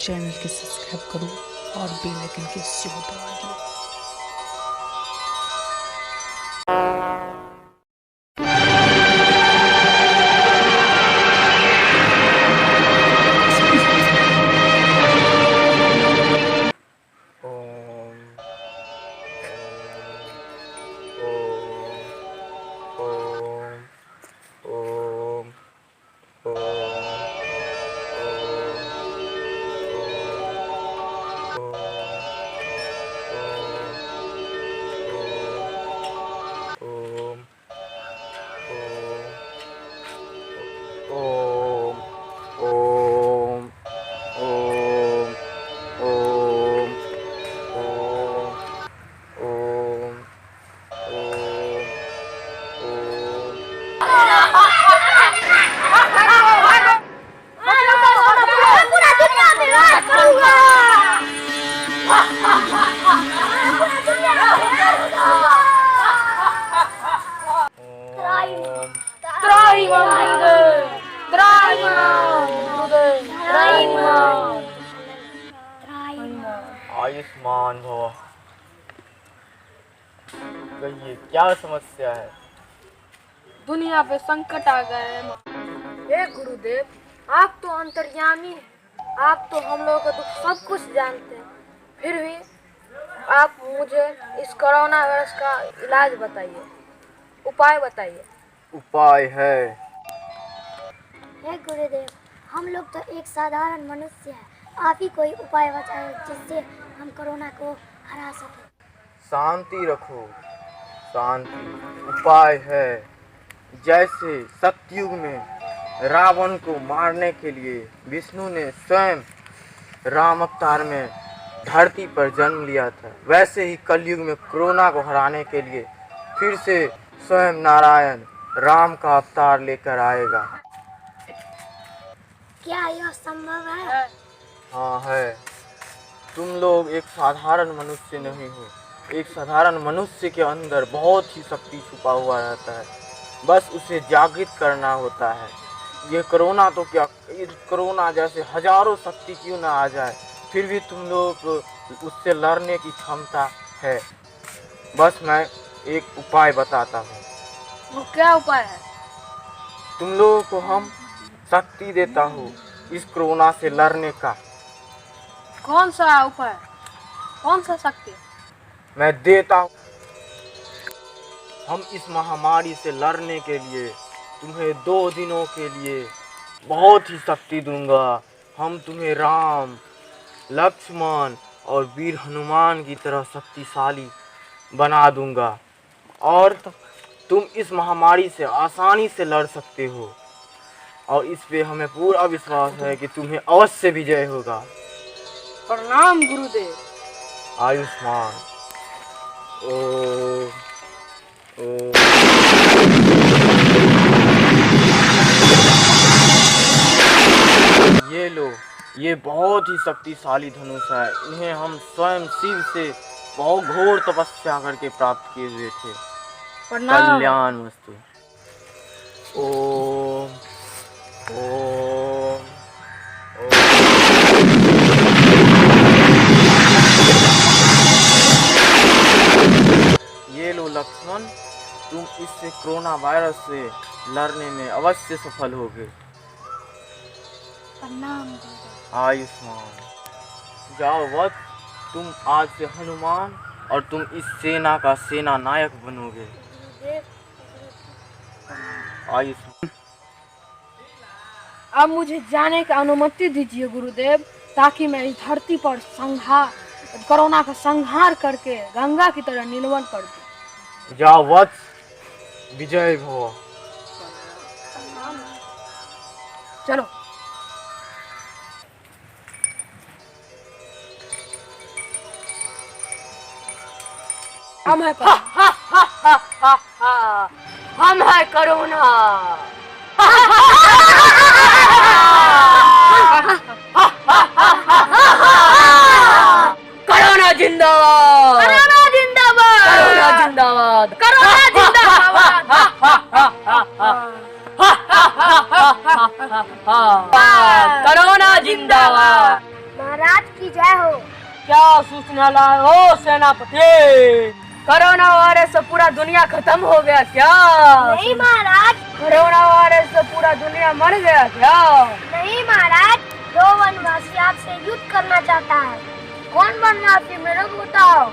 Channel के subscribe करो और बेल आइकन के जरूर दबा दियो। आयुष्मान भव। कहिए क्या समस्या है? दुनिया पे संकट आ गए हैं। हे गुरुदेव, आप तो अंतर्यामी हैं, आप तो हम लोगों का दुख सब कुछ जानते हैं, फिर भी आप मुझे इस कोरोना वायरस का इलाज बताइए, उपाय बताइए। उपाय है? हे गुरुदेव, हम लोग तो एक साधारण मनुष्य हैं, आप ही कोई उपाय बताएं जिससे हम कोरोना को हरा सकें। शांति रखो, शांति। उपाय है, जैसे सतयुग में रावण को मारने के लिए विष्णु ने स्वयं राम अवतार में धरती पर जन्म लिया था, वैसे ही कलयुग में कोरोना को हराने के लिए फिर से स्वयं नारायण राम का अवतार लेकर आएगा। क्या यह संभव है? हाँ है। तुम लोग एक साधारण मनुष्य नहीं हो। एक साधारण मनुष्य के अंदर बहुत ही शक्ति छुपा हुआ रहता है, बस उसे जागृत करना होता है। ये कोरोना तो क्या, ये कोरोना जैसे हजारों शक्ति क्यों ना आ जाए, फिर भी तुम लोग उससे लड़ने की क्षमता है। बस मैं एक उपाय बताता हूँ। वो क्या उपाय है? तुम लोगों को हम शक्ति देता हूँ इस कोरोना से लड़ने का। कौन सा उपाय, कौन सा शक्ति? मैं देता हूँ। हम इस महामारी से लड़ने के लिए तुम्हें 2 दिनों के लिए बहुत ही शक्ति दूंगा। हम तुम्हें राम, लक्ष्मण और वीर हनुमान की तरह शक्तिशाली बना दूंगा और तुम इस महामारी से आसानी से लड़ सकते हो, और इस पे हमें पूरा विश्वास है कि तुम्हें अवश्य विजय होगा। प्रणाम गुरुदेव। आयुष्मान। ओ ये लो, ये बहुत ही शक्तिशाली धनुष है। इन्हें हम स्वयं शिव से बहुत घोर तपस्या करके प्राप्त किए हुए थे। कल्याण वस्तु। ओम ओम ये लो लक्ष्मण, तुम इससे कोरोना वायरस से लड़ने में अवश्य सफल होगे। आयुष्मान। जाओ वत्स, तुम आज से हनुमान और तुम इस सेना का सेना नायक बनोगे। आयुष्मान। अब मुझे जाने की अनुमति दीजिए गुरुदेव, ताकि मैं इस धरती पर कोरोना का संहार करके गंगा की तरह निर्मल कर दूं। जाओ वत्स, विजय भव। चलो। हम है हम है कोरोना। कोरोना जिंदाबाद, कोरोना जिंदाबाद, कोरोना जिंदाबाद, कोरोना जिंदाबाद, कोरोना जिंदाबाद। महाराज की जय हो। क्या सूचना लाए हो सेनापति? कोरोना वायरस से पूरा दुनिया खत्म हो गया क्या? नहीं महाराज। कोरोना वायरस से पूरा दुनिया मर गया क्या? नहीं महाराज, दो वनवासी आपसे युद्ध करना चाहता है। कौन वनवासी, मेरे को बताओ।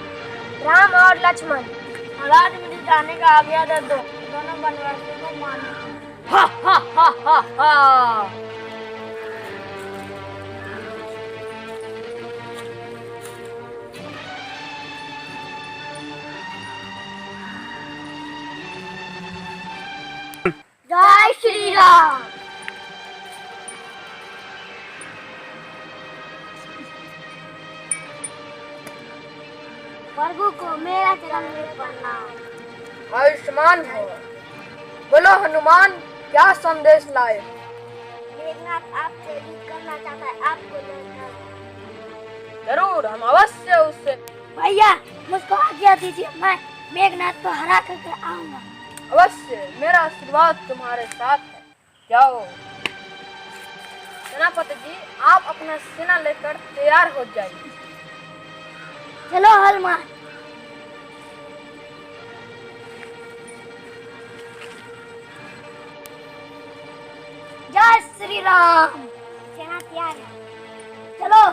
राम और लक्ष्मण। महाराज मुझे जाने का आज्ञा दे दो, दोनों वनवासियों को मारो। हा हा हा हा हा। जय श्री राम। प्रभु को मेरा चरण में प्रणाम। आयुष्मान हो। बोलो हनुमान, क्या संदेश लाए? मेघनाथ आपसे युद्ध करना चाहता है, आपको लेकर। जरूर, हम अवश्य उससे। भैया मुझको आज्ञा दीजिए, मैं मेघनाथ को हरा करके आऊंगा। अवश्य, मेरा आशीर्वाद तुम्हारे साथ है। जाओ। सेनापति जी, आप अपना सेना लेकर तैयार हो जाइए। चलो हनुमान। जय श्री राम। सेना तैयार है, चलो।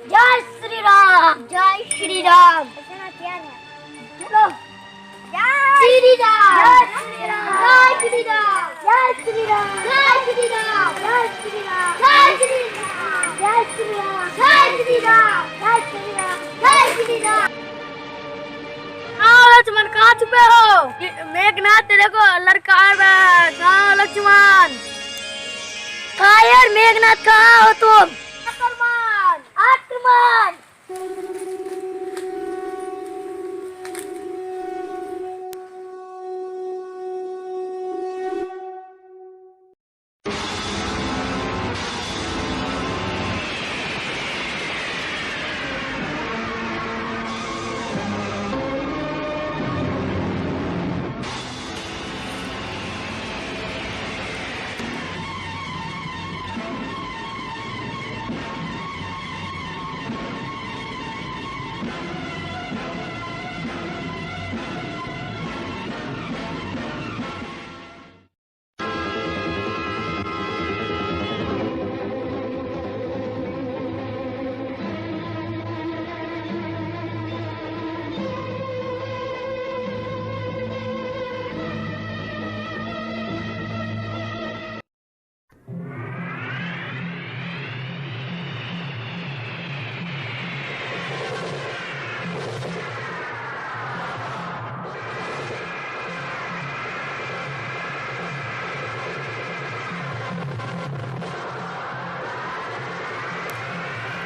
जय श्री राम। जय श्री राम। सेना तैयार है, चलो। जय श्री राम। जय श्री राम। जय श्री राम। जय श्री राम। जय श्री राम। जय श्री राम। जय श्री राम। जय श्री राम। जय श्री राम। जय श्री राम। जय श्री राम। लक्ष्मण, कहाँ छुपे हो? मेघनाथ तेरे को लड़का रहा है। कहाँ लक्ष्मण? कायर मेघनाथ, कहाँ हो तुम? आक्रमण! आक्रमण!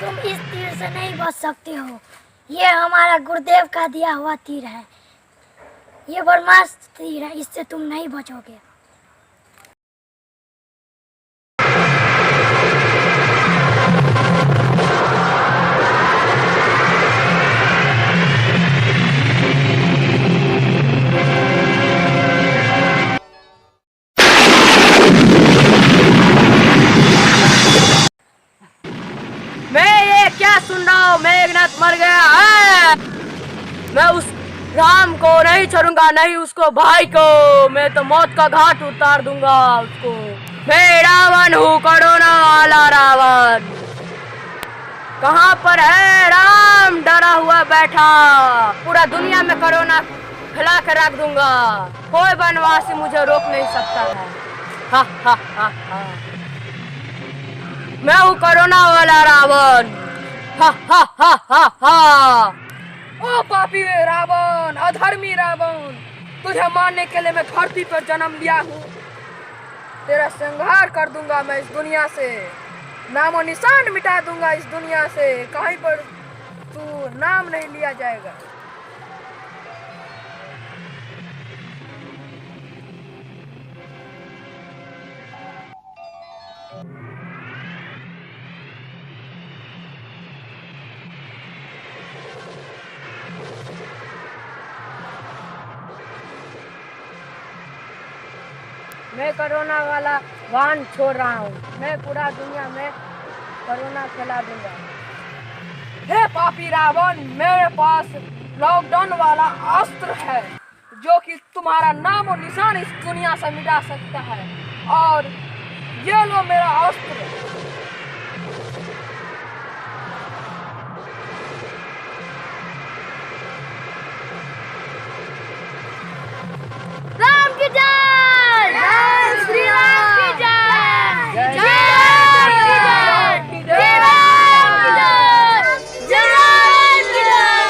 तुम इस तीर से नहीं बच सकते हो। ये हमारा गुरुदेव का दिया हुआ तीर है। ये ब्रह्मास्त्र तीर है, इससे तुम नहीं बचोगे। क्या सुन रहा हूँ? मेघनाथ मर गया है। मैं उस राम को नहीं छोड़ूंगा, नहीं उसको भाई को। मैं तो मौत का घाट उतार दूंगा उसको। मैं रावण हूँ, कोरोना वाला रावण। कहाँ पर है राम? डरा हुआ बैठा। पूरा दुनिया में कोरोना फैला कर रख दूंगा। कोई वनवासी मुझे रोक नहीं सकता है। हा हा हा हा। मैं हूँ कोरोना वाला रावण। हा हा हा हा हा। ओ पापी रावण, अधर्मी रावण, तुझे मारने के लिए मैं धरती पर जन्म लिया हूँ। तेरा संहार कर दूंगा मैं इस दुनिया से। नामो निशान मिटा दूंगा इस दुनिया से। कहीं पर तू नाम नहीं लिया जाएगा। मैं कोरोना वाला वाहन छोड़ रहा हूँ। मैं पूरा दुनिया में कोरोना फैला दूंगा। हे पापी रावण, मेरे पास लॉकडाउन वाला अस्त्र है जो कि तुम्हारा नाम और निशान इस दुनिया से मिटा सकता है। और ये लो मेरा अस्त्र। राम की जय, जय श्री राम की जय, जय राम की जय, जय राम की जय, जय राम की जय।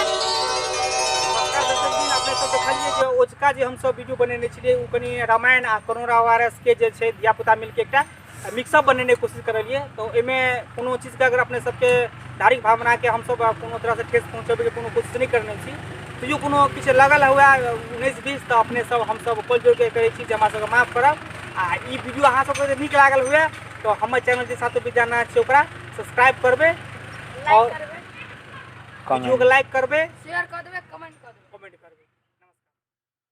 नमस्कार दर्शक दिन, अपने सब देखलिए जे ओजका जे हम सब वीडियो बनेने छलिए उ कनी रामायण आ कोरोना वायरस के जे छै धियापुता मिलके एकटा मिक्सअप बनेने कोशिश करलिए। तो एमे कोनो चीज के अगर अपने सबके धार्मिक भावना के हम सब कोनो तरह से ठेस पहुंचाबे के कोनो कोशिश नहीं करने छी। तो यो कोनो किछु लगल हुआ 19-20 तो अपने सब हम सब कॉल जोड़ के कहै छी जे हमरा सबके माफ करब। आ ई वीडियो अहाँ सबके नीक लागल हुए तो हमर चैनल जे साथ भी जाना छै ओकरा सब्सक्राइब करबे और वीडियो के लाइक करबे, शेयर कर देबे, कमेंट कर देबे। कमेंट करबे।